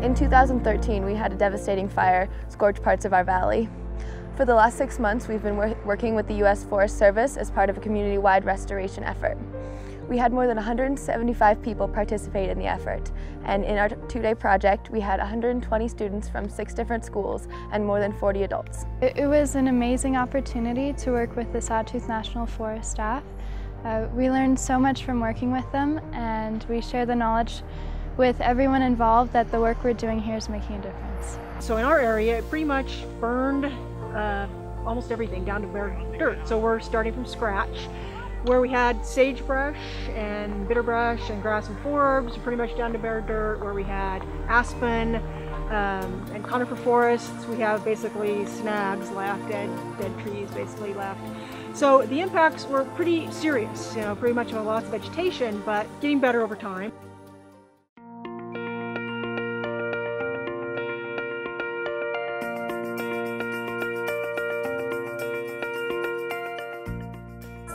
In 2013, we had a devastating fire scorch parts of our valley. For the last 6 months, we've been working with the U.S. Forest Service as part of a community-wide restoration effort. We had more than 175 people participate in the effort, and in our 2-day project, we had 120 students from 6 different schools and more than 40 adults. It was an amazing opportunity to work with the Sawtooth National Forest staff. We learned so much from working with them, and we share the knowledge with everyone involved that the work we're doing here is making a difference. So in our area, it pretty much burned almost everything down to bare dirt. So we're starting from scratch. Where we had sagebrush and bitterbrush and grass and forbs, pretty much down to bare dirt. Where we had aspen and conifer forests, we have basically snags left, dead trees basically left. So the impacts were pretty serious, pretty much of a loss of vegetation, but getting better over time.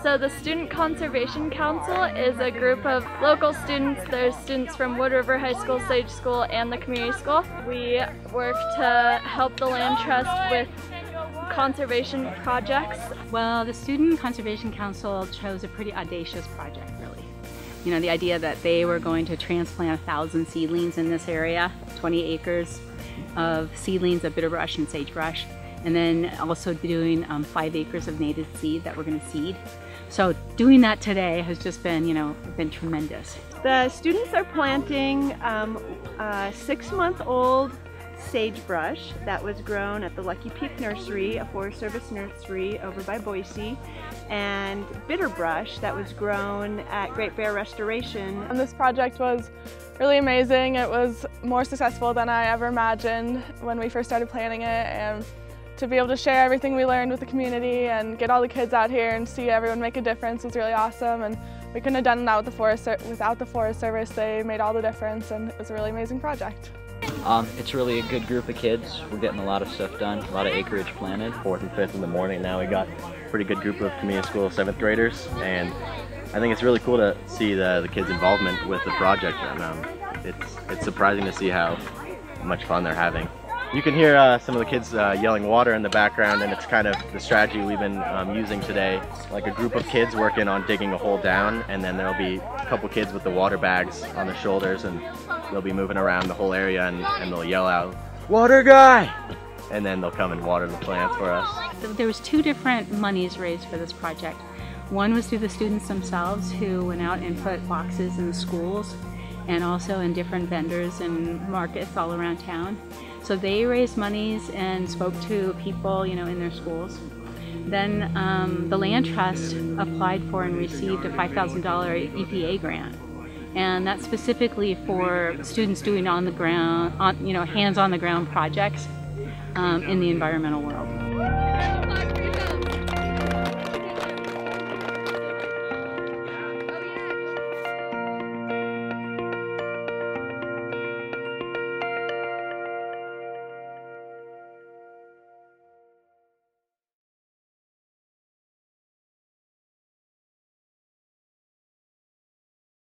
So the Student Conservation Council is a group of local students. There's students from Wood River High School, Sage School, and the community school. We work to help the Land Trust with conservation projects. Well, the Student Conservation Council chose a pretty audacious project, really. The idea that they were going to transplant 1,000 seedlings in this area, 20 acres of seedlings of bitterbrush and sagebrush, and then also doing 5 acres of native seed that we're going to seed. So doing that today has just been, been tremendous. The students are planting a 6-month-old sagebrush that was grown at the Lucky Peak Nursery, a Forest Service nursery over by Boise, and bitterbrush that was grown at Great Bear Restoration. This project was really amazing. It was more successful than I ever imagined when we first started planning it, and to be able to share everything we learned with the community and get all the kids out here and see everyone make a difference was really awesome. And we couldn't have done that with without the Forest Service. They made all the difference, and it was a really amazing project. It's really a good group of kids. We're getting a lot of stuff done, a lot of acreage planted. 4th and 5th in the morning now. We got a pretty good group of community school 7th graders, and I think it's really cool to see the kids' involvement with the project, and it's surprising to see how much fun they're having. You can hear some of the kids yelling water in the background, and it's kind of the strategy we've been using today. Like a group of kids working on digging a hole down, and then there'll be a couple kids with the water bags on their shoulders, and they'll be moving around the whole area, and they'll yell out, "Water guy!" And then they'll come and water the plants for us. There was 2 different monies raised for this project. One was through the students themselves who went out and put boxes in the schools and also in different vendors and markets all around town. So they raised monies and spoke to people, in their schools. Then the Land Trust applied for and received a $5,000 EPA grant. And that's specifically for students doing on the ground, hands on the ground projects in the environmental world.